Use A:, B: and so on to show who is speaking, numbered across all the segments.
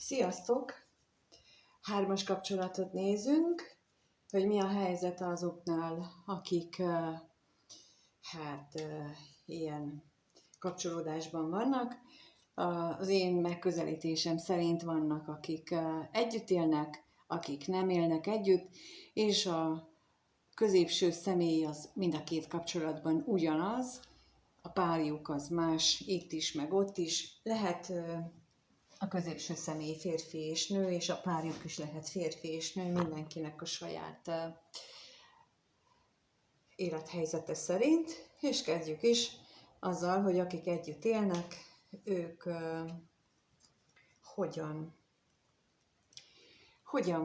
A: Sziasztok! Hármas kapcsolatot nézünk, hogy mi a helyzet azoknál, akik ilyen kapcsolódásban vannak. Az én megközelítésem szerint vannak, akik együtt élnek, akik nem élnek együtt, és a középső személy az mind a két kapcsolatban ugyanaz, a párjuk az más, itt is, meg ott is. Lehet a középső személy férfi és nő, és a párjuk is lehet férfi és nő, mindenkinek a saját élethelyzete szerint. És kezdjük is azzal, hogy akik együtt élnek, ők hogyan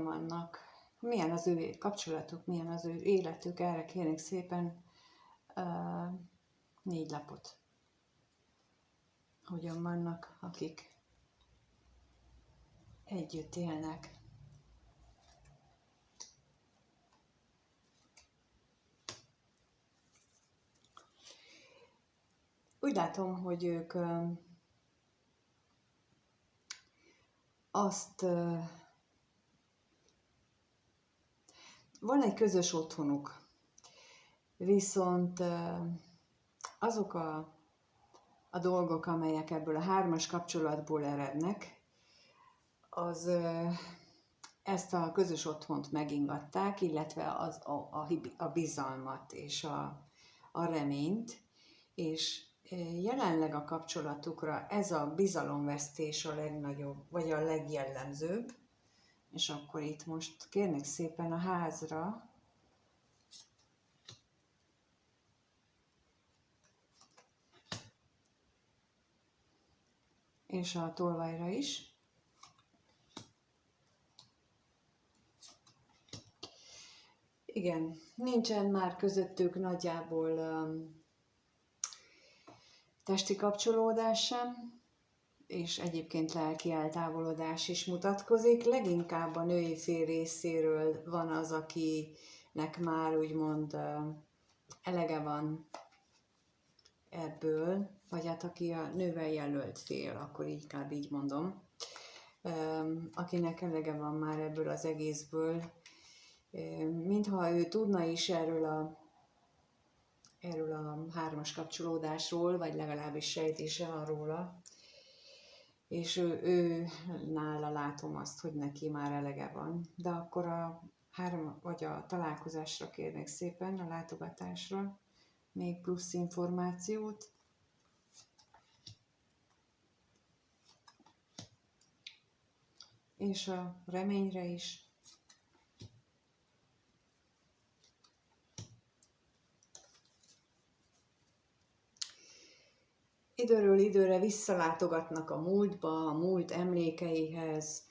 A: vannak, milyen az ő kapcsolatuk, milyen az ő életük. Erre kérnék szépen 4 lapot. Hogyan vannak, akik együtt élnek. Úgy látom, hogy ők van egy közös otthonuk, viszont azok a dolgok, amelyek ebből a hármas kapcsolatból erednek, az ezt a közös otthont megingatták, illetve a bizalmat és a reményt, és jelenleg a kapcsolatukra ez a bizalomvesztés a legnagyobb, vagy a legjellemzőbb, és akkor itt most kérnék szépen a házra, és a tolvajra is. Igen, nincsen már közöttük nagyjából testi kapcsolódás sem, és egyébként lelki eltávolodás is mutatkozik. Leginkább a női fél részéről van az, akinek már úgymond elege van ebből, vagy hát aki a nővel jelölt fél, akkor inkább így mondom, akinek elege van már ebből az egészből, mintha ő tudna is erről a hármas kapcsolódásról, vagy legalábbis sejtése van róla, és ő nála látom azt, hogy neki már elege van. De akkor a találkozásra kérnék szépen, a látogatásra még plusz információt. És a reményre is. Időről időre visszalátogatnak a múltba, a múlt emlékeihez.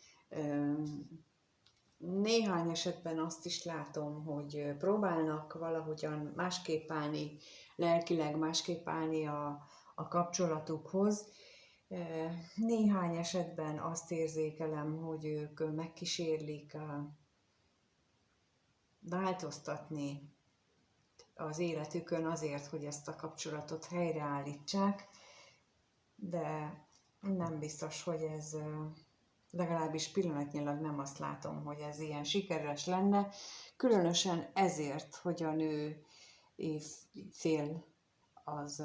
A: Néhány esetben azt is látom, hogy próbálnak valahogyan másképp állni, lelkileg másképp állni a kapcsolatukhoz. Néhány esetben azt érzékelem, hogy ők megkísérlik változtatni az életükön azért, hogy ezt a kapcsolatot helyreállítsák, de nem biztos, hogy ez, legalábbis pillanatnyilag nem azt látom, hogy ez ilyen sikeres lenne, különösen ezért, hogy a nő fél az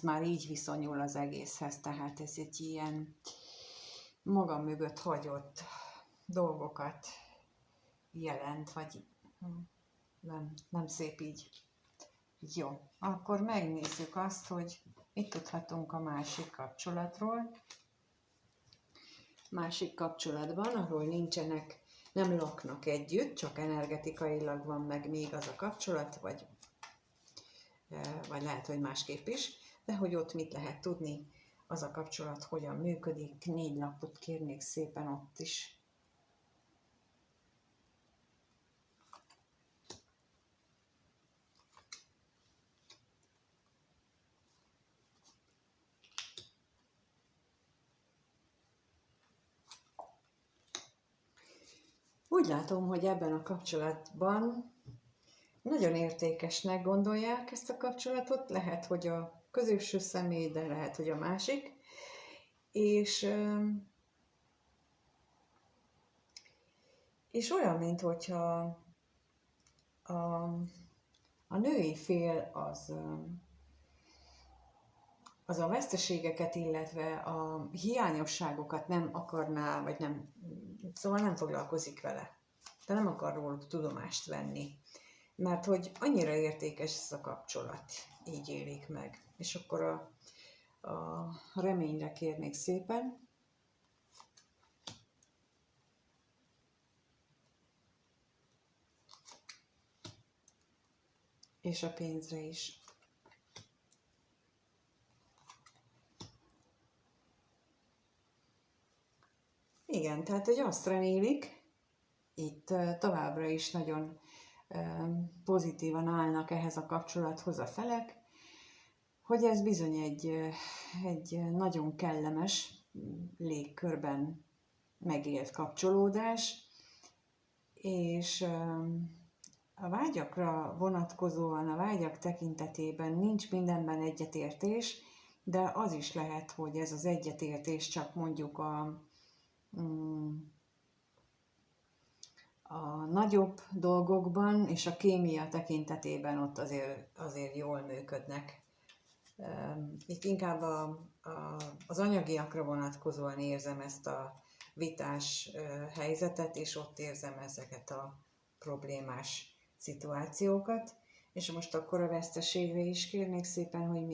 A: már így viszonyul az egészhez, tehát ez egy ilyen maga mögött hagyott dolgokat jelent, vagy nem szép így. Jó, akkor megnézzük azt, hogy mit tudhatunk a másik kapcsolatról. Másik kapcsolatban, ahol nem laknak együtt, csak energetikailag van meg még az a kapcsolat, vagy lehet, hogy másképp is, de hogy ott mit lehet tudni, az a kapcsolat hogyan működik. 4 lapot kérnék szépen ott is. Úgy látom, hogy ebben a kapcsolatban nagyon értékesnek gondolják ezt a kapcsolatot, lehet, hogy a középső személy, de lehet, hogy a másik, és És olyan, mint hogyha a, a női fél az a veszteségeket, illetve a hiányosságokat nem akarná, vagy nem, szóval nem foglalkozik vele. De nem akar róluk tudomást venni. Mert hogy annyira értékes ez a kapcsolat, így élik meg. És akkor a reményre kérnék szépen. És a pénzre is. Igen, tehát hogy azt remélik, itt továbbra is nagyon pozitívan állnak ehhez a kapcsolathoz a felek, hogy ez bizony egy nagyon kellemes légkörben megélt kapcsolódás, és a vágyakra vonatkozóan, a vágyak tekintetében nincs mindenben egyetértés, de az is lehet, hogy ez az egyetértés csak mondjuk a nagyobb dolgokban és a kémia tekintetében ott azért jól működnek. Itt inkább az anyagiakra vonatkozóan érzem ezt a vitás helyzetet, és ott érzem ezeket a problémás szituációkat. És most akkor a veszteségre is kérnék szépen, hogy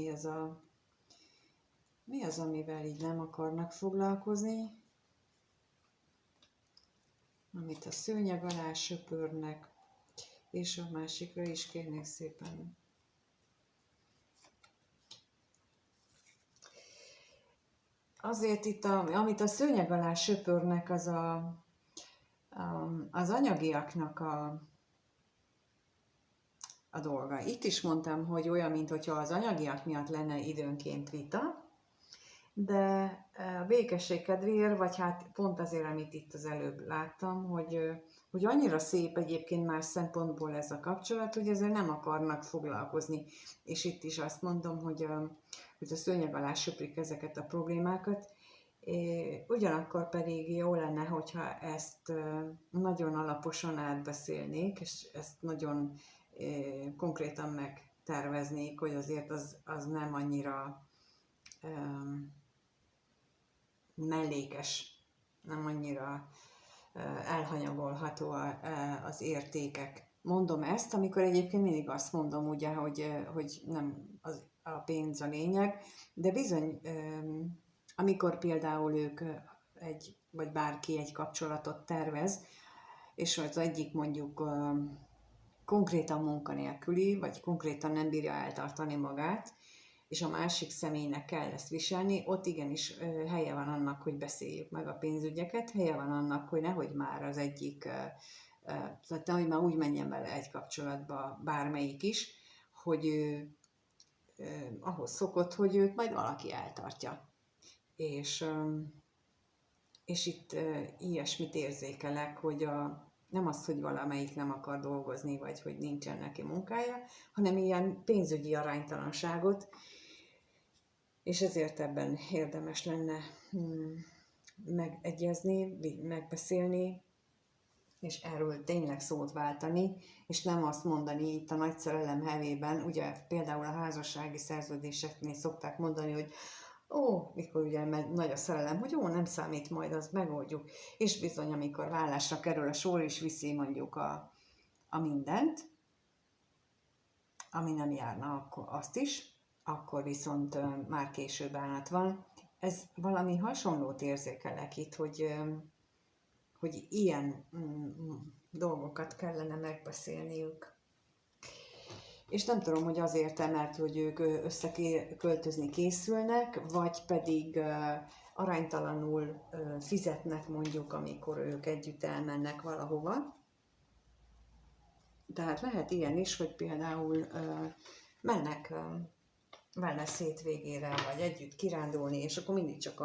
A: mi az, amivel így nem akarnak foglalkozni, amit a szőnyeg alá söpörnek, és a másikra is kérnék szépen. Azért itt, amit a szőnyeg alá söpörnek, az anyagiaknak a dolga. Itt is mondtam, hogy olyan, mintha az anyagiak miatt lenne időnként vita, de a békesség kedvéért, vagy hát pont azért, amit itt az előbb láttam, hogy annyira szép egyébként más szempontból ez a kapcsolat, hogy ezzel nem akarnak foglalkozni. És itt is azt mondom, hogy a szőnyeg alá söprik ezeket a problémákat, ugyanakkor pedig jó lenne, hogyha ezt nagyon alaposan átbeszélnék, és ezt nagyon konkrétan megterveznék, hogy azért az nem annyira mellékes, nem annyira elhanyagolható az értékek. Mondom ezt, amikor egyébként mindig azt mondom, ugye, hogy nem a pénz a lényeg, de bizony, amikor például ők vagy bárki egy kapcsolatot tervez, és az egyik mondjuk konkrétan munkanélküli, vagy konkrétan nem bírja eltartani magát, és a másik személynek kell ezt viselni, ott igenis helye van annak, hogy beszéljük meg a pénzügyeket, helye van annak, hogy nehogy már az egyik, tehát nehogy már úgy menjen vele egy kapcsolatba bármelyik is, hogy ahhoz szokott, hogy őt majd valaki eltartja. És itt ilyesmit érzékelek, hogy nem az, hogy valamelyik nem akar dolgozni, vagy hogy nincsen neki munkája, hanem ilyen pénzügyi aránytalanságot, és ezért ebben érdemes lenne megegyezni, megbeszélni, és erről tényleg szót váltani, és nem azt mondani itt a nagy szerelem hevében, ugye például a házassági szerződéseknél szokták mondani, hogy mikor ugye nagy a szerelem, hogy nem számít, majd azt megoldjuk, és bizony, amikor vállásra kerül a sor, és viszi mondjuk a mindent, ami nem járna, akkor azt is, akkor viszont már késő bánat van. Ez valami hasonlót érzékelek itt, hogy ilyen dolgokat kellene megbeszélniük. És nem tudom, hogy azért, mert hogy ők összeköltözni készülnek, vagy pedig aránytalanul fizetnek mondjuk, amikor ők együtt elmennek valahova. Tehát lehet ilyen is, hogy például mennek wellness hétvégére, vagy együtt kirándulni, és akkor mindig csak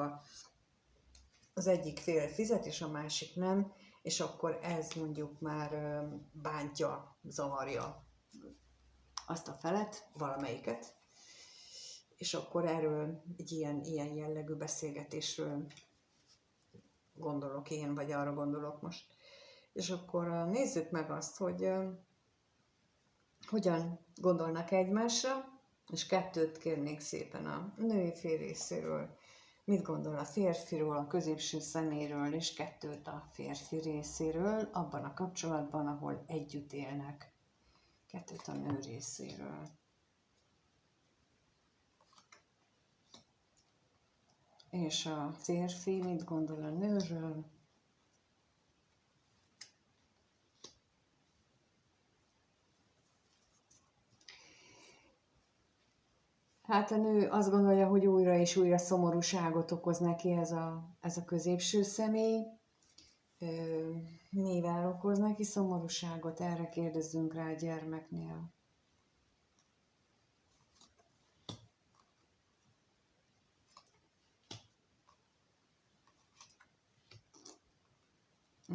A: az egyik fél fizet, és a másik nem, és akkor ez mondjuk már bántja, zavarja azt a felet, valamelyiket, és akkor erről egy ilyen jellegű beszélgetésről gondolok én, vagy arra gondolok most. És akkor nézzük meg azt, hogy hogyan gondolnak egymásra, és kettőt kérnék szépen a női fél részéről. Mit gondol a férfiról, a középső szeméről, és kettőt a férfi részéről, abban a kapcsolatban, ahol együtt élnek. Kettőt a nő részéről. És a férfi mit gondol a nőről? Hát a nő azt gondolja, hogy újra és újra szomorúságot okoz neki ez a középső személy. Mivel okoz neki szomorúságot? Erre kérdezzünk rá a gyermeknél.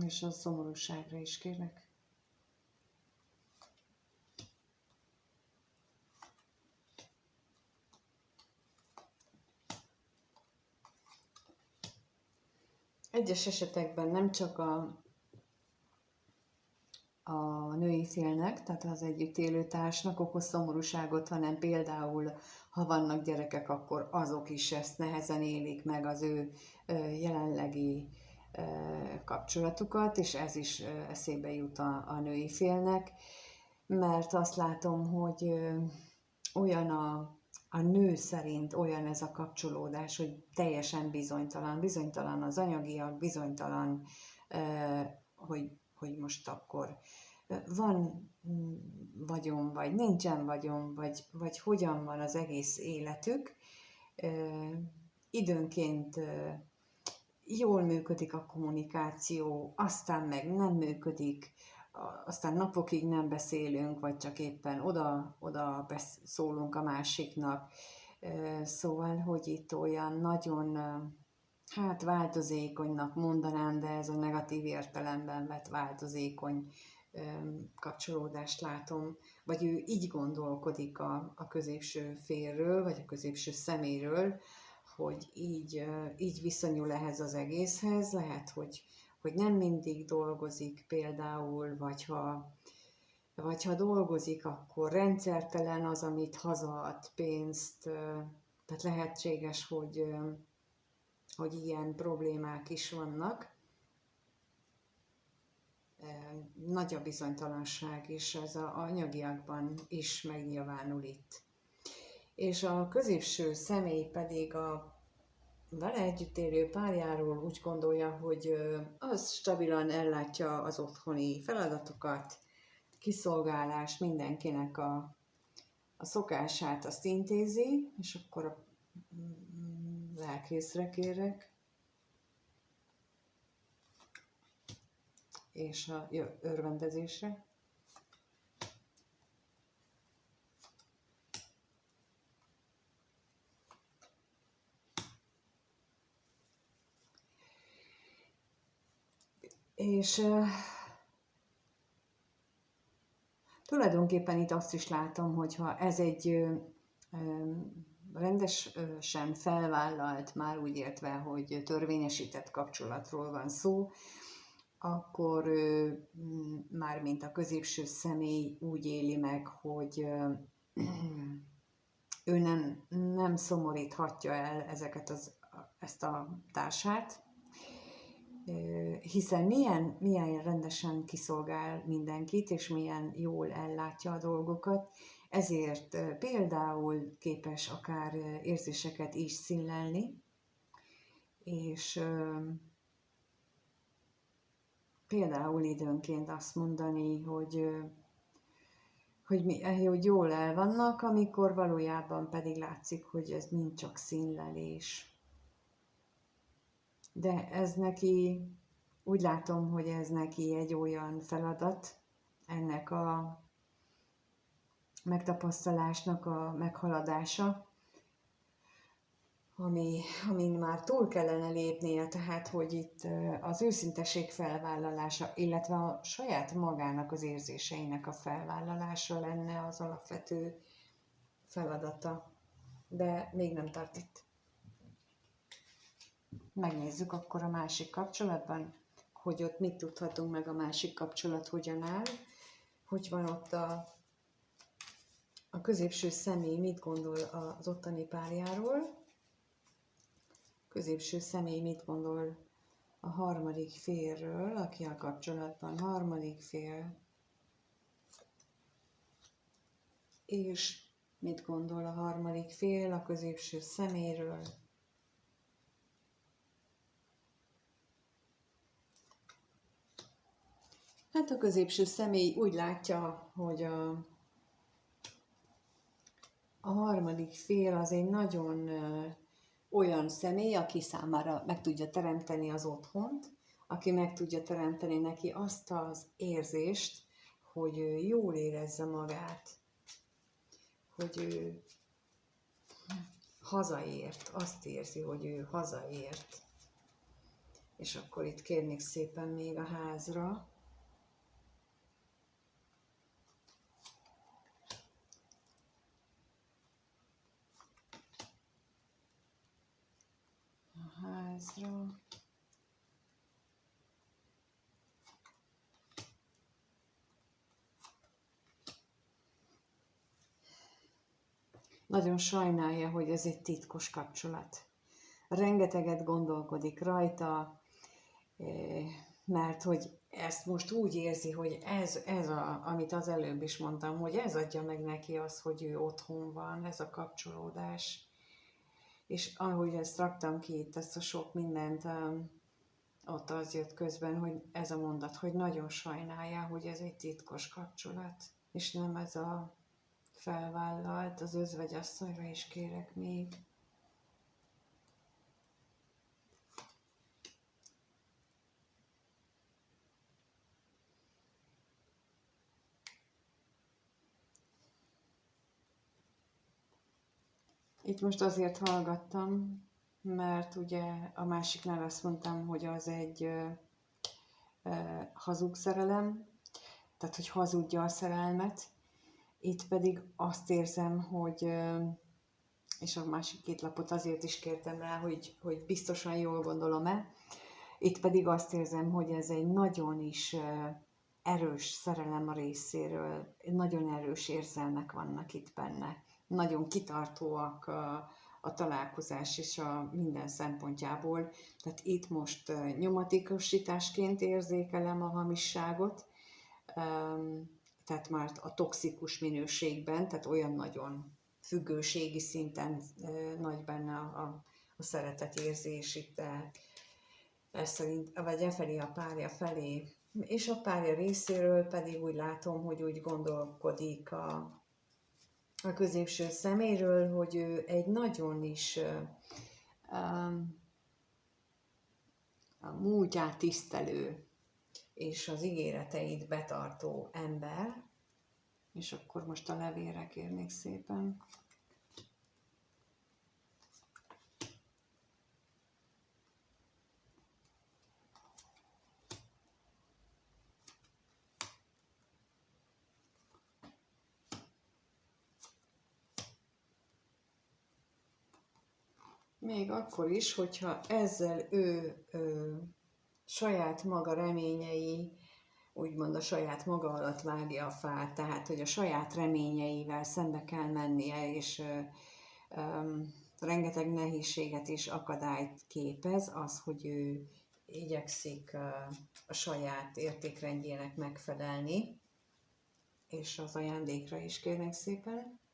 A: És a szomorúságra is kérlek. Egyes esetekben nem csak a női félnek, tehát az együtt élő társnak okoz szomorúságot, hanem például, ha vannak gyerekek, akkor azok is ezt nehezen élik meg, az ő jelenlegi kapcsolatukat, és ez is eszébe jut a női félnek, mert azt látom, hogy olyan a nő szerint olyan ez a kapcsolódás, hogy teljesen bizonytalan. Bizonytalan az anyagiak, bizonytalan, hogy most akkor van vagyon, vagy nincsen vagyon, vagy hogyan van az egész életük. Időnként jól működik a kommunikáció, aztán meg nem működik, aztán napokig nem beszélünk, vagy csak éppen oda szólunk a másiknak. Szóval, hogy itt olyan nagyon, hát változékonynak mondanám, de ez a negatív értelemben vett változékony kapcsolódást látom, vagy ő így gondolkodik a középső félről, vagy a középső szeméről, hogy így viszonyul ehhez az egészhez. Lehet, hogy nem mindig dolgozik például, vagy ha dolgozik, akkor rendszertelen az, amit hazaad pénzt. Tehát lehetséges, hogy ilyen problémák is vannak. Nagy a bizonytalanság, és ez az anyagiakban is megnyilvánul itt. És a középső személy pedig a vele együtt élő párjáról úgy gondolja, hogy az stabilan ellátja az otthoni feladatokat, kiszolgálás, mindenkinek a szokását azt intézi, és akkor a lelkészre kérek, és a örvendezésre. És tulajdonképpen itt azt is látom, hogyha ez egy rendesen felvállalt, már úgy értve, hogy törvényesített kapcsolatról van szó, akkor már mint a középső személy úgy éli meg, hogy ő nem szomoríthatja el ezt a társát, hiszen milyen rendesen kiszolgál mindenkit, és milyen jól ellátja a dolgokat, ezért például képes akár érzéseket is színlelni, és például időnként azt mondani, hogy jól el vannak, amikor valójában pedig látszik, hogy ez mind csak színlelés. De ez neki, úgy látom, hogy ez neki egy olyan feladat, ennek a megtapasztalásnak a meghaladása, amin már túl kellene lépnie, tehát hogy itt az őszinteség felvállalása, illetve a saját magának az érzéseinek a felvállalása lenne az alapvető feladata. De még nem tart itt. Megnézzük akkor a másik kapcsolatban, hogy ott mit tudhatunk meg, a másik kapcsolat hogyan áll, hogy van ott a középső személy mit gondol az ottani párjáról, középső személy mit gondol a harmadik félről, aki a kapcsolatban harmadik fél, és mit gondol a harmadik fél a középső személyről. Hát a középső személy úgy látja, hogy a harmadik fél az egy nagyon olyan személy, aki számára meg tudja teremteni az otthont, aki meg tudja teremteni neki azt az érzést, hogy ő jól érezze magát, hogy ő hazaért, azt érzi, hogy ő hazaért. És akkor itt kérnék szépen még a házra. A házra. Nagyon sajnálja, hogy ez egy titkos kapcsolat. Rengeteget gondolkodik rajta, mert hogy ezt most úgy érzi, hogy amit az előbb is mondtam, hogy ez adja meg neki azt, hogy ő otthon van, ez a kapcsolódás. És ahogy ezt raktam ki itt, ezt a sok mindent, ott az jött közben, hogy ez a mondat, hogy nagyon sajnálja, hogy ez egy titkos kapcsolat, és nem ez a felvállalt, az özvegyasszonyra is kérek még. Itt most azért hallgattam, mert ugye a másiknál azt mondtam, hogy az egy hazug szerelem, tehát hogy hazudja a szerelmet. Itt pedig azt érzem, hogy, és a másik két lapot azért is kértem rá, hogy biztosan jól gondolom-e, itt pedig azt érzem, hogy ez egy nagyon is erős szerelem a részéről, nagyon erős érzelmek vannak itt benne. Nagyon kitartóak a találkozás és a minden szempontjából. Tehát itt most nyomatékosításként érzékelem a hamisságot, tehát már a toxikus minőségben, tehát olyan nagyon függőségi szinten nagy benne a szeretetérzés itt, szerint, vagy felé a párja felé. És a párja részéről pedig úgy látom, hogy úgy gondolkodik a középső szeméről, hogy ő egy nagyon is a múltját tisztelő és az ígéreteit betartó ember. És akkor most a levélre kérnék szépen. Még akkor is, hogyha ezzel ő saját maga reményei, úgymond a saját maga alatt vágja a fát, tehát hogy a saját reményeivel szembe kell mennie, és rengeteg nehézséget és akadályt képez az, hogy ő igyekszik a saját értékrendjének megfelelni, és az ajándékra is kérnek szépen.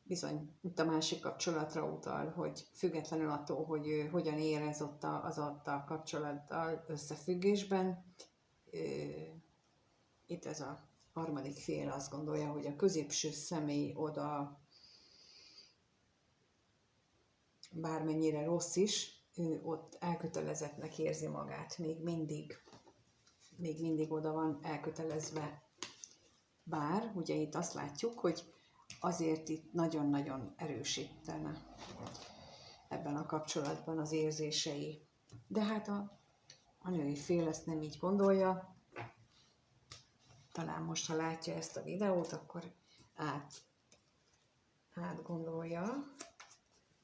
A: Bizony, itt a másik kapcsolatra utal, hogy függetlenül attól, hogy ő hogyan érez ott az a kapcsolattal összefüggésben, itt ez a harmadik fél azt gondolja, hogy a középső személy oda, bármennyire rossz is, ő ott elkötelezettnek érzi magát, még mindig oda van elkötelezve. Bár, ugye itt azt látjuk, hogy azért itt nagyon-nagyon erősítene ebben a kapcsolatban az érzései. De hát a női fél ezt nem így gondolja. Talán most, ha látja ezt a videót, akkor átgondolja,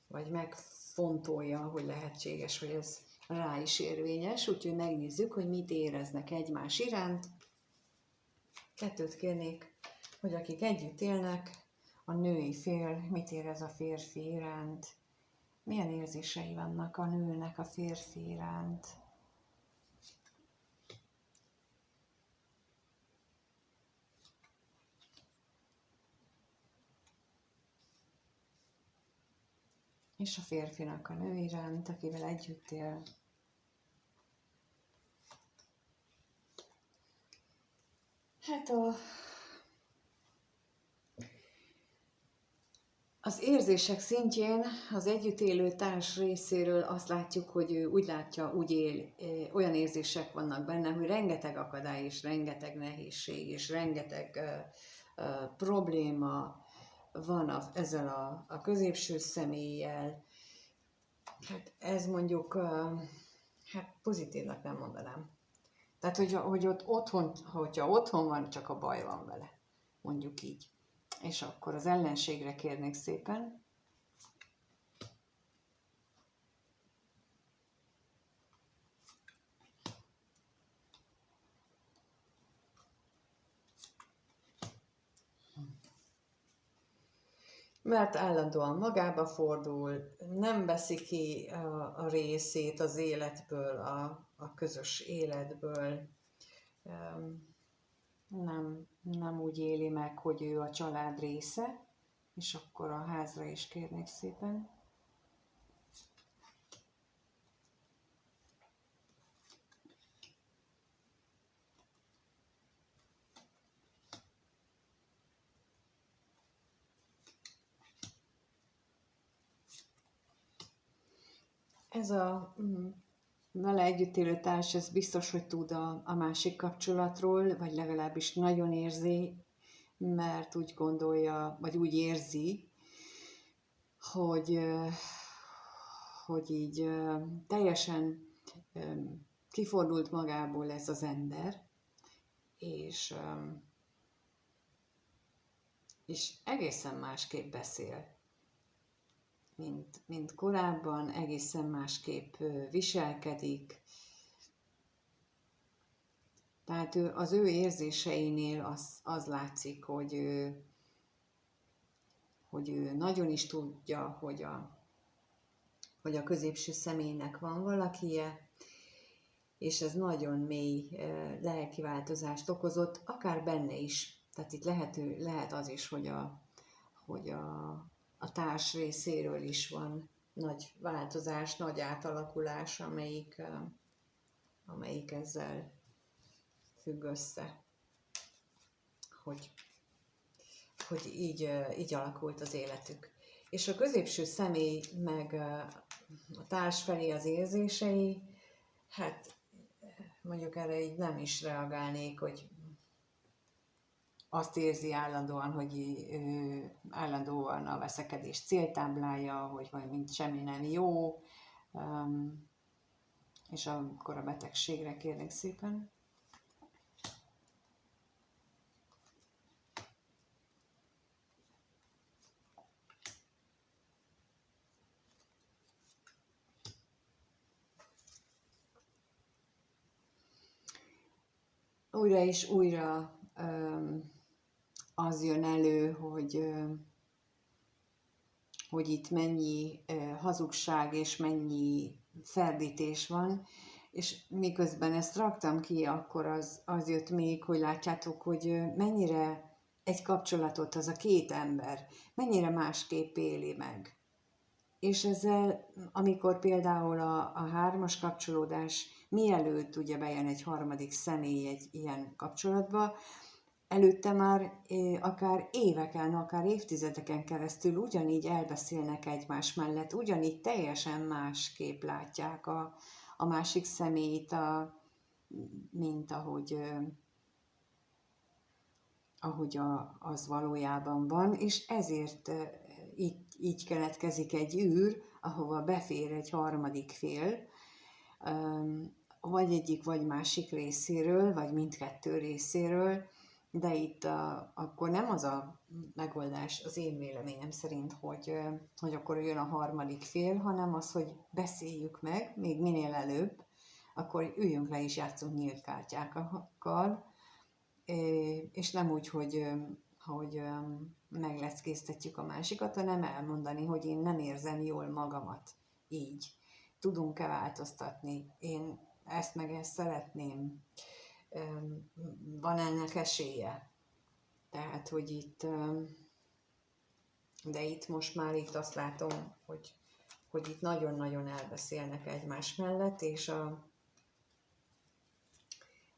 A: vagy megfontolja, hogy lehetséges, hogy ez rá is érvényes, úgyhogy megnézzük, hogy mit éreznek egymás iránt. Kettőt kérnék, hogy akik együtt élnek, a női fél mit érez a férfi iránt, milyen érzései vannak a nőnek a férfi iránt. És a férfinak a nő iránt, akivel együtt él. Hát az érzések szintjén az együtt élő társ részéről azt látjuk, hogy ő úgy látja, úgy él, olyan érzések vannak benne, hogy rengeteg akadály és rengeteg nehézség és rengeteg probléma van ezzel a középső személlyel. Hát ez mondjuk, hát pozitívnak nem mondanám. Tehát, hogy ott hogyha otthon van, csak a baj van vele, mondjuk így. És akkor az ellenségre kérnék szépen. Mert állandóan magába fordul, nem veszi ki a részét az életből, a közös életből, nem úgy éli meg, hogy ő a család része, és akkor a házra is kérnék szépen. Ez a vele együtt élő társ, ez biztos, hogy tud a másik kapcsolatról, vagy legalábbis nagyon érzi, mert úgy gondolja, vagy úgy érzi, hogy így teljesen kifordult magából ez az ember, és egészen másképp beszél, mint korábban, egészen másképp viselkedik. Tehát az ő érzéseinél az látszik, hogy ő nagyon is tudja, hogy a középső személynek van valakije, és ez nagyon mély lelki változást okozott, akár benne is. Tehát itt lehet az is, hogy a társ részéről is van nagy változás, nagy átalakulás, amelyik ezzel függ össze, hogy így alakult az életük. És a középső személy meg a társ felé az érzései, hát mondjuk erre így nem is reagálnék, hogy azt érzi állandóan, hogy állandóan a veszekedés céltáblája, hogy mint semmi nem jó, és akkor a betegségre kérnék szépen. Újra és újra az jön elő, hogy itt mennyi hazugság és mennyi ferdítés van, és miközben ezt raktam ki, akkor az jött még, hogy látjátok, hogy mennyire egy kapcsolatot az a két ember, mennyire másképp éli meg. És ezzel, amikor például a hármas kapcsolódás mielőtt ugye bejön egy harmadik személy egy ilyen kapcsolatba, előtte már akár éveken, akár évtizedeken keresztül ugyanígy elbeszélnek egymás mellett, ugyanígy teljesen másképp látják a másik személyt, mint ahogy az valójában van, és ezért így keletkezik egy űr, ahova befér egy harmadik fél, vagy egyik, vagy másik részéről, vagy mindkettő részéről, De itt akkor nem az a megoldás az én véleményem szerint, hogy akkor jön a harmadik fél, hanem az, hogy beszéljük meg, még minél előbb, akkor üljünk le és játszunk nyílt kártyákkal, és nem úgy, hogy megleckéztetjük a másikat, hanem elmondani, hogy én nem érzem jól magamat így. Tudunk-e változtatni? Én ezt meg ezt szeretném. Van ennek esélye? Tehát, hogy itt, de itt most már itt azt látom, hogy itt nagyon-nagyon elbeszélnek egymás mellett,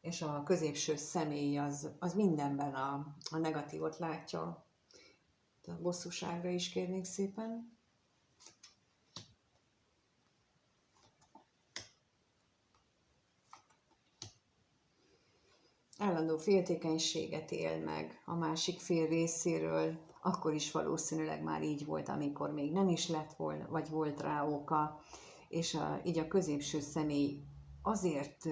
A: és a középső személy az mindenben a negatívot látja. A bosszúságra is kérnék szépen. Állandó féltékenységet él meg a másik fél részéről, akkor is valószínűleg már így volt, amikor még nem is lett volna, vagy volt rá oka, és így a középső személy azért,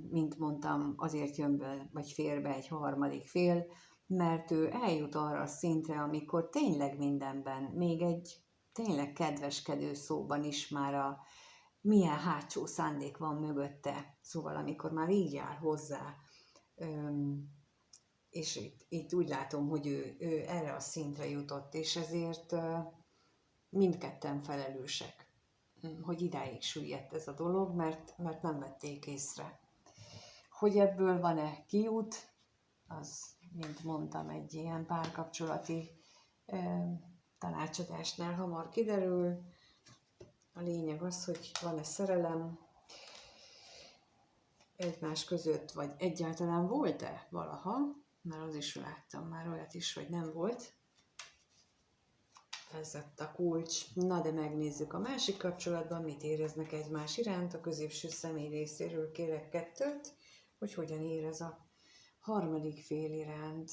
A: mint mondtam, azért jön be, vagy fér be egy harmadik fél, mert ő eljut arra a szintre, amikor tényleg mindenben, még egy tényleg kedveskedő szóban is már milyen hátsó szándék van mögötte. Szóval amikor már így áll hozzá, és itt úgy látom, hogy ő erre a szintre jutott, és ezért mindketten felelősek, hogy idáig süllyedt ez a dolog, mert nem vették észre. Hogy ebből van-e kiút, az, mint mondtam, egy ilyen párkapcsolati tanácsadásnál hamar kiderül. A lényeg az, hogy van-e szerelem egymás között, vagy egyáltalán volt-e valaha, mert az is láttam már olyat is, hogy nem volt. Ez lett a kulcs. Na de megnézzük a másik kapcsolatban, mit éreznek egymás iránt. A középső személy részéről kérek 2, hogy hogyan érez a harmadik fél iránt.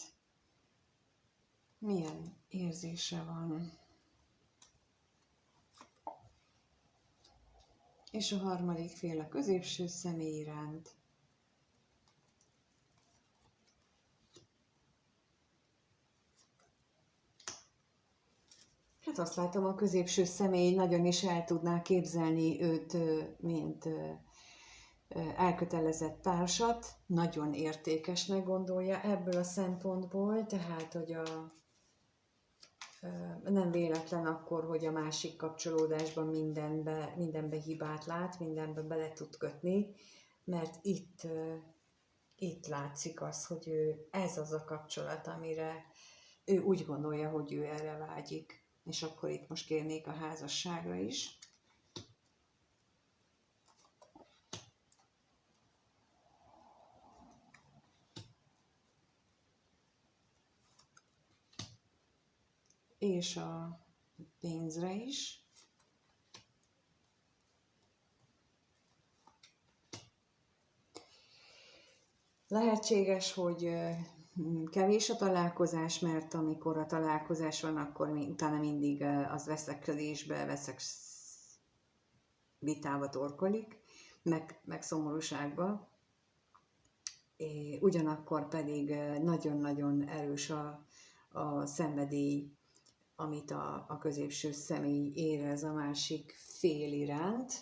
A: Milyen érzése van. És a harmadik fél a középső személy iránt. Hát azt látom, a középső személy nagyon is el tudná képzelni őt, mint elkötelezett társat, nagyon értékesnek gondolja ebből a szempontból, tehát, hogy nem véletlen akkor, hogy a másik kapcsolódásban mindenbe hibát lát, mindenbe bele tud kötni, mert itt látszik az, hogy ez az a kapcsolat, amire ő úgy gondolja, hogy ő erre vágyik. És akkor itt most kérnék a házasságra is. És a pénzre is. Lehetséges, hogy kevés a találkozás, mert amikor a találkozás van, akkor utána mindig az veszekedésbe, vitába torkolik, meg szomorúságba. Ugyanakkor pedig nagyon-nagyon erős a szenvedély, amit a középső személy érez a másik fél iránt.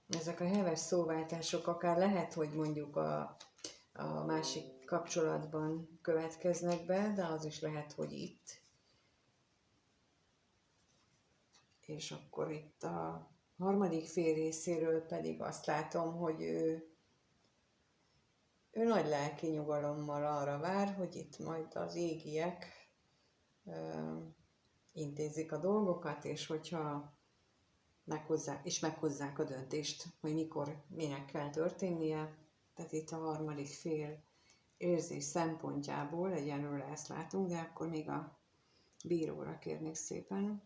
A: Ezek a heves szóváltások akár lehet, hogy mondjuk a másik kapcsolatban következnek be, de az is lehet, hogy itt. És akkor itt a harmadik fél részéről pedig azt látom, hogy ő nagy lelki nyugalommal arra vár, hogy itt majd az égiek intézik a dolgokat, és hogyha meghozzák a döntést, hogy mikor, minek kell történnie. Tehát itt a harmadik fél érzés szempontjából egyenlőre ezt látunk, de akkor még a bíróra kérnék szépen.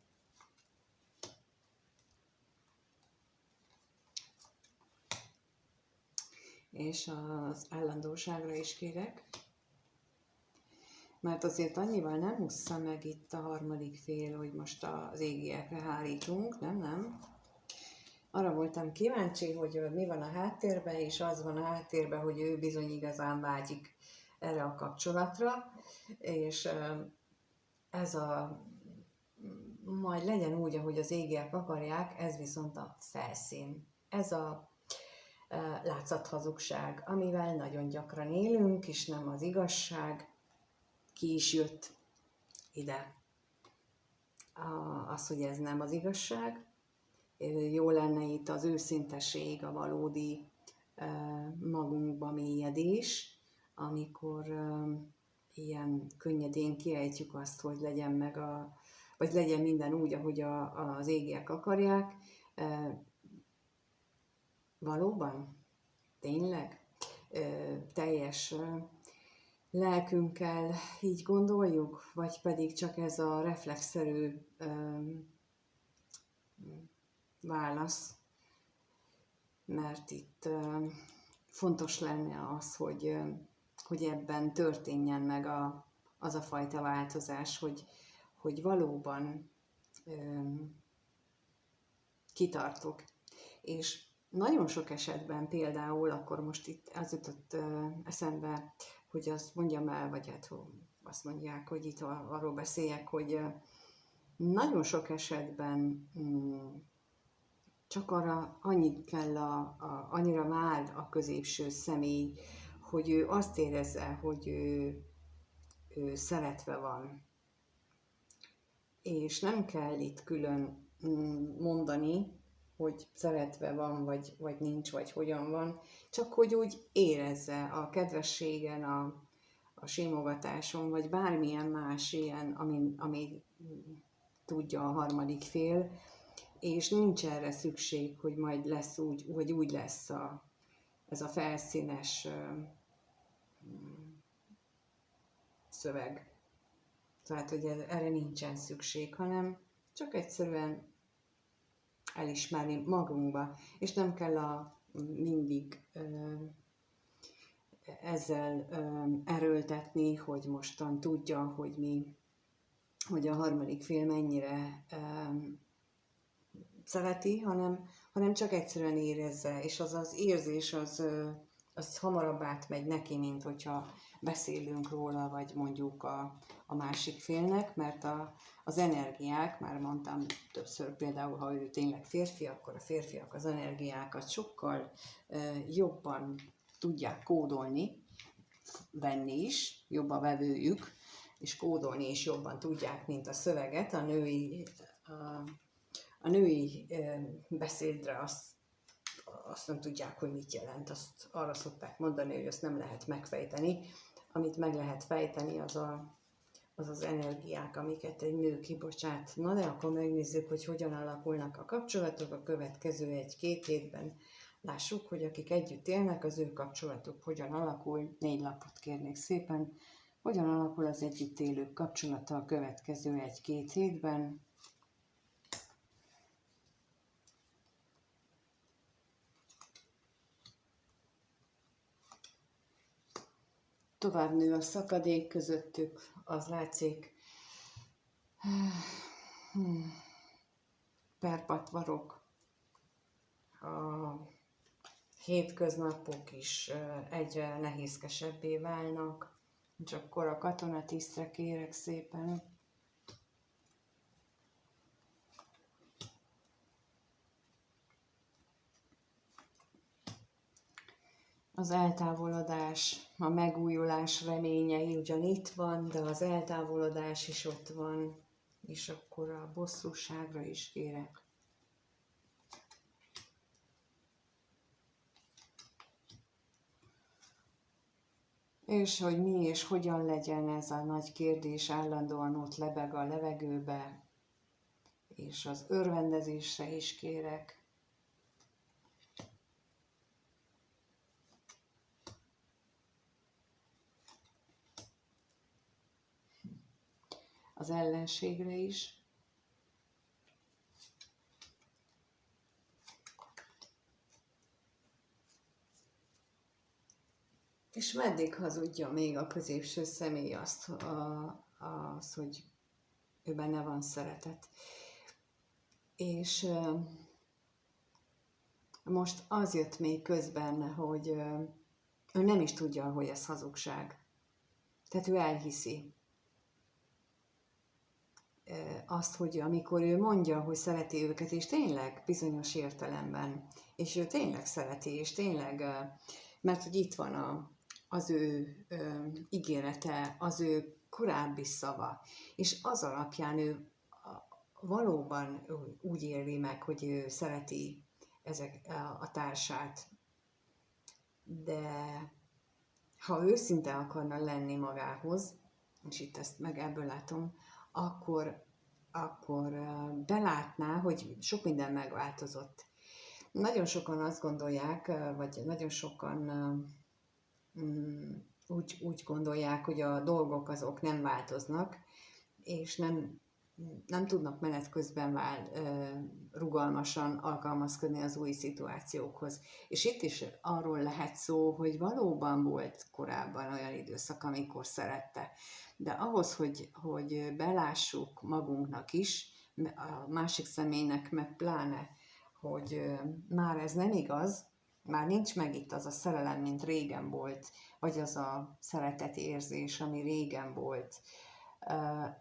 A: És az állandóságra is kérek, mert azért annyival nem ússza meg itt a harmadik fél, hogy most az égiekre hárítunk, nem. arra voltam kíváncsi, hogy mi van a háttérben, és az van a háttérben, hogy ő bizony igazán vágyik erre a kapcsolatra, és ez a majd legyen úgy, ahogy az égiek akarják, ez viszont a felszín. Ez a látszathazugság, amivel nagyon gyakran élünk, és nem az igazság. Ki is jött ide az, hogy ez nem az igazság. Jó lenne itt az őszinteség, a valódi magunkba mélyedés, amikor ilyen könnyedén kiejtjük azt, hogy legyen vagy legyen minden úgy, ahogy az égiek akarják. Valóban? Tényleg? Teljes lelkünkkel így gondoljuk? Vagy pedig csak ez a reflexzerű válasz? Mert itt fontos lenne az, hogy ebben történjen meg az a fajta változás, hogy valóban kitartok. És nagyon sok esetben például, akkor most itt az jutott eszembe, hogy azt mondjam el, vagy hát azt mondják, hogy itt arról beszéljek, hogy nagyon sok esetben csak arra annyit kell, annyira vár a középső személy, hogy ő azt érezze, hogy ő szeretve van. És nem kell itt külön mondani, hogy szeretve van, vagy nincs, vagy hogyan van, csak hogy úgy érezze a kedvességen, a simogatáson, vagy bármilyen más ilyen, ami tudja a harmadik fél, és nincs erre szükség, hogy majd lesz úgy, vagy úgy lesz ez a felszínes szöveg. Tehát, hogy erre nincsen szükség, hanem csak egyszerűen elismerni magunkba, és nem kell mindig ezzel erőltetni, hogy mostan tudja, hogy a harmadik fél mennyire szereti, hanem csak egyszerűen érezze, és az érzés az hamarabb átmegy neki, mint hogyha beszélünk róla, vagy mondjuk a másik félnek, mert az energiák, már mondtam többször például, ha ő tényleg férfi, akkor a férfiak az energiákat sokkal jobban tudják kódolni, venni is, jobb a vevőjük, és kódolni is jobban tudják, mint a szöveget. A női beszédre azt nem tudják, hogy mit jelent. Azt arra szokták mondani, hogy azt nem lehet megfejteni. Amit meg lehet fejteni, az energiák, amiket egy nő kibocsát. Na de akkor megnézzük, hogy hogyan alakulnak a kapcsolatok a következő 1-2 hétben. Lássuk, hogy akik együtt élnek, az ő kapcsolatuk hogyan alakul. 4 lapot kérnék szépen. Hogyan alakul az együtt élők kapcsolata a következő 1-2 hétben. Tovább nő a szakadék közöttük, az látszik. Perpatvarok. A hétköznapok is egyre nehézkesebbé válnak. És akkor a katonatisztre kérek szépen. Az eltávolodás, a megújulás reményei ugyan itt van, de az eltávolodás is ott van, és akkor a bosszúságra is kérek. És hogy mi és hogyan legyen ez a nagy kérdés, állandóan ott lebeg a levegőbe, és az örvendezésre is kérek. Az ellenségre is. És meddig hazudja még a középső személy azt, hogy ő benne van szeretet. És Most az jött még közben, hogy ő nem is tudja, hogy ez hazugság. Tehát ő elhiszi azt, hogy amikor ő mondja, hogy szereti őket, és tényleg bizonyos értelemben, és ő tényleg szereti, és tényleg, mert hogy itt van az ő ígérete, az ő korábbi szava, és az alapján ő valóban úgy éli meg, hogy ő szereti a társát. De ha őszinte akarna lenni magához, és itt ezt meg ebből látom, akkor belátná, hogy sok minden megváltozott. Nagyon sokan azt gondolják, vagy nagyon sokan úgy gondolják, hogy a dolgok azok nem változnak, és nem tudnak menet közben rugalmasan alkalmazkodni az új szituációkhoz. És itt is arról lehet szó, hogy valóban volt korábban olyan időszak, amikor szerette. De ahhoz, hogy belássuk magunknak is, a másik személynek meg pláne, hogy már ez nem igaz, már nincs meg itt az a szerelem, mint régen volt, vagy az a szeretetérzés, ami régen volt,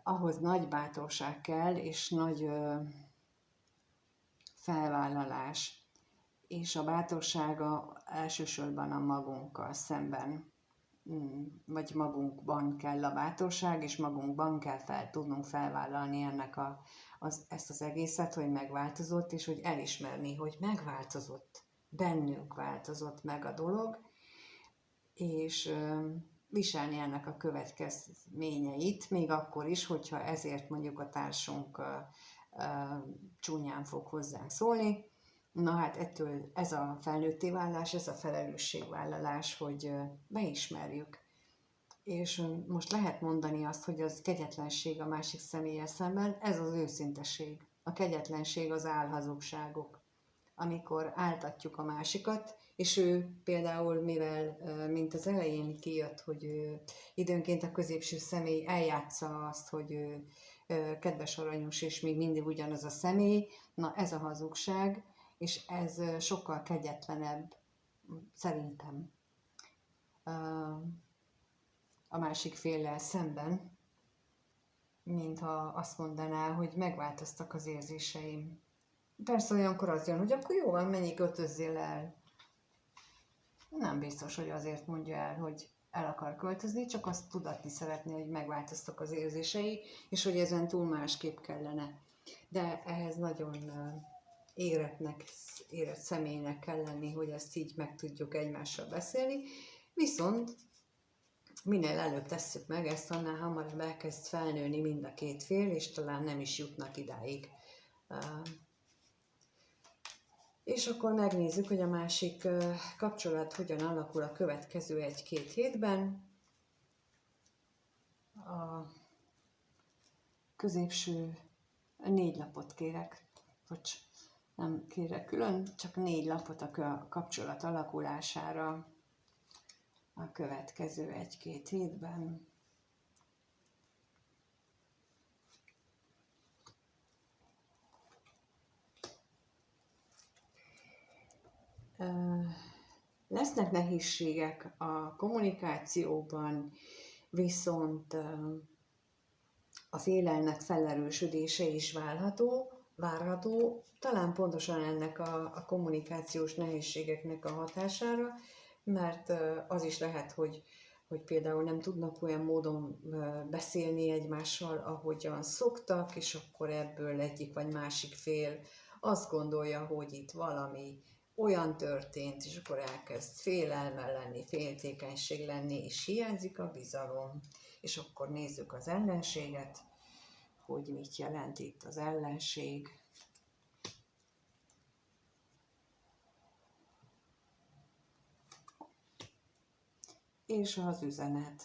A: ahhoz nagy bátorság kell, és nagy felvállalás. És a bátorsága elsősorban a magunkkal szemben, vagy magunkban kell a bátorság, és magunkban kell tudnunk felvállalni ezt az egészet, hogy megváltozott, és hogy elismerni, hogy megváltozott, bennünk változott meg a dolog, és viselni ennek a következményeit, még akkor is, hogyha ezért mondjuk a társunk csúnyán fog hozzánk szólni. Na hát ettől ez a felnőtté válás, ez a felelősségvállalás, hogy beismerjük. És most lehet mondani azt, hogy az kegyetlenség a másik személlyel szemben, ez az őszinteség. A kegyetlenség az álhazugságok, amikor áltatjuk a másikat, és ő például, mivel, mint az elején kijött, hogy időnként a középső személy eljátsza azt, hogy ő kedves, aranyos, és még mindig ugyanaz a személy, na ez a hazugság, és ez sokkal kegyetlenebb, szerintem, a másik féllel szemben, mintha azt mondaná, hogy megváltoztak az érzéseim. Persze olyankor az jön, hogy akkor jó van, menjél, költözzél el. Nem biztos, hogy azért mondja el, hogy el akar költözni, csak azt tudatni szeretné, hogy megváltoztak az érzései, és hogy ezen túl másképp kellene. De ehhez nagyon érett személynek kell lenni, hogy ezt így meg tudjuk egymással beszélni. Viszont minél előbb tesszük meg ezt, annál hamarabb elkezd felnőni mind a két fél, és talán nem is jutnak idáig. És akkor megnézzük, hogy a másik kapcsolat hogyan alakul a következő 1-2 hétben. A középső 4 lapot kérek, nem kérek külön, csak 4 lapot a kapcsolat alakulására a következő 1-2 hétben. Lesznek nehézségek a kommunikációban, viszont a félelmek felerősödése is várható, talán pontosan ennek a kommunikációs nehézségeknek a hatására, mert az is lehet, hogy például nem tudnak olyan módon beszélni egymással, ahogyan szoktak, és akkor ebből egyik vagy másik fél azt gondolja, hogy itt valami olyan történt, és akkor elkezd félelme lenni, féltékenység lenni, és hiányzik a bizalom. És akkor nézzük az ellenséget, hogy mit jelent itt az ellenség. És az üzenet.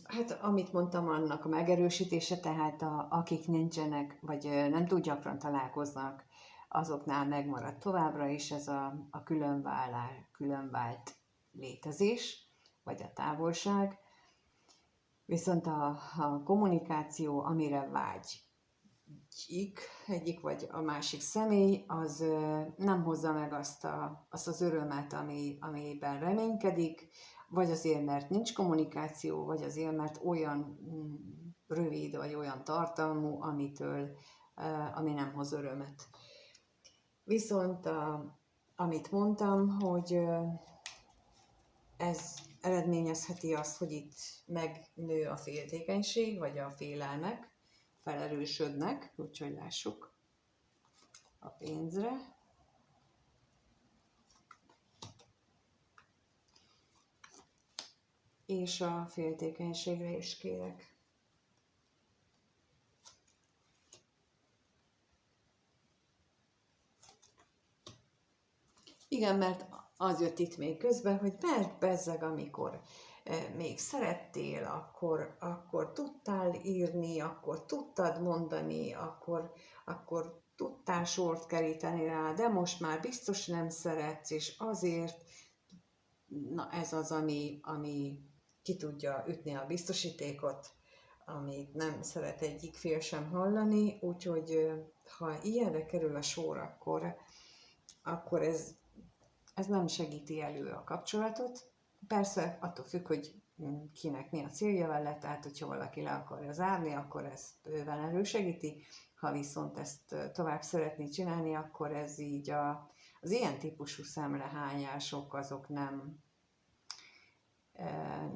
A: Hát amit mondtam, annak a megerősítése, tehát akik nincsenek, vagy nem túl gyakran találkoznak, azoknál megmarad továbbra is ez a különvált létezés, vagy a távolság. Viszont a kommunikáció, amire egyik vagy a másik személy, az nem hozza meg azt az örömet, amiben reménykedik, vagy azért, mert nincs kommunikáció, vagy azért, mert olyan rövid, vagy olyan tartalmú, ami nem hoz örömet. Viszont amit mondtam, hogy ez eredményezheti azt, hogy itt megnő a féltékenység, vagy a félelmek, felerősödnek, úgyhogy lássuk a pénzre. És a féltékenységre is kérek. Igen, mert az jött itt még közben, hogy mert bezzeg, amikor még szerettél, akkor tudtál írni, akkor tudtad mondani, akkor tudtál sort keríteni rá, de most már biztos nem szeretsz, és azért, na ez az, ami ki tudja ütni a biztosítékot, amit nem szeret egyik fél sem hallani, úgyhogy ha ilyenre kerül a sor, akkor ez nem segíti elő a kapcsolatot. Persze attól függ, hogy kinek mi a célja vele, tehát hogyha valaki le akarja zárni, akkor ezt bőven elősegíti, ha viszont ezt tovább szeretné csinálni, akkor ez így az ilyen típusú szemrehányások azok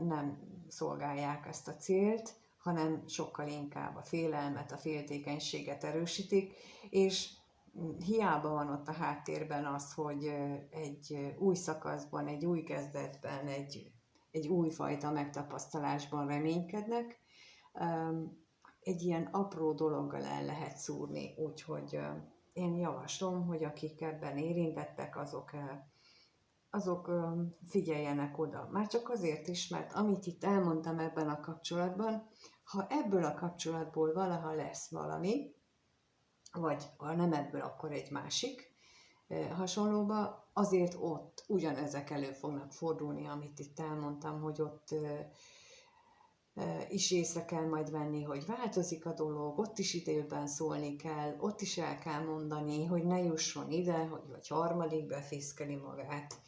A: nem szolgálják ezt a célt, hanem sokkal inkább a félelmet, a féltékenységet erősítik, és hiába van ott a háttérben az, hogy egy új szakaszban, egy új kezdetben, egy újfajta megtapasztalásban reménykednek, egy ilyen apró dologgal el lehet szúrni, úgyhogy én javaslom, hogy akik ebben érintettek, azok figyeljenek oda. Már csak azért is, mert amit itt elmondtam ebben a kapcsolatban, ha ebből a kapcsolatból valaha lesz valami, vagy ha nem ebből, akkor egy másik hasonlóba, azért ott ugyanezek elő fognak fordulni, amit itt elmondtam, hogy ott is észre kell majd venni, hogy változik a dolog, ott is időben szólni kell, ott is el kell mondani, hogy ne jusson ide, vagy harmadik befészkeli magát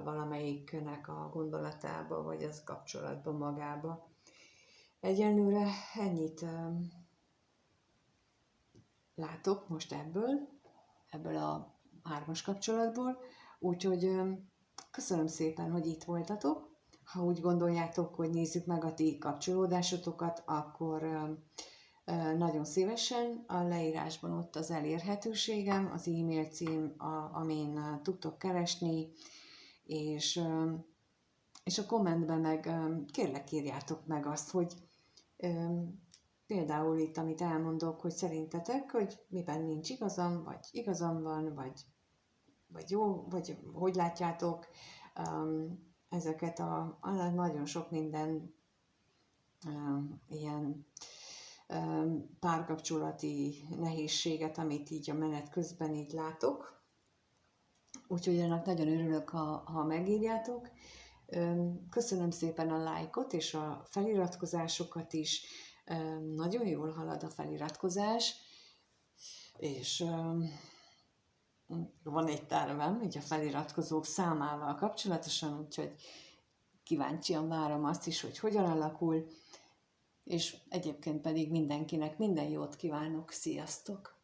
A: valamelyiknek a gondolatába, vagy az kapcsolatban magába. Egyelőre ennyit látok most ebből a 3-as kapcsolatból, úgyhogy köszönöm szépen, hogy itt voltatok. Ha úgy gondoljátok, hogy nézzük meg a ti kapcsolódásotokat, akkor nagyon szívesen a leírásban ott az elérhetőségem, az e-mail cím, amin tudtok keresni, és a kommentben meg kérlek írjátok meg azt, hogy például itt, amit elmondok, hogy szerintetek, hogy miben nincs igazam, vagy igazam van, vagy jó, vagy hogy látjátok ezeket a nagyon sok minden ilyen párkapcsolati nehézséget, amit így a menet közben így látok. Úgyhogy ennek nagyon örülök, ha megírjátok. Köszönöm szépen a lájkot és a feliratkozásokat is. Nagyon jól halad a feliratkozás, és van egy tervem így a feliratkozók számával kapcsolatosan, úgyhogy kíváncsian várom azt is, hogy hogyan alakul, és egyébként pedig mindenkinek minden jót kívánok, sziasztok!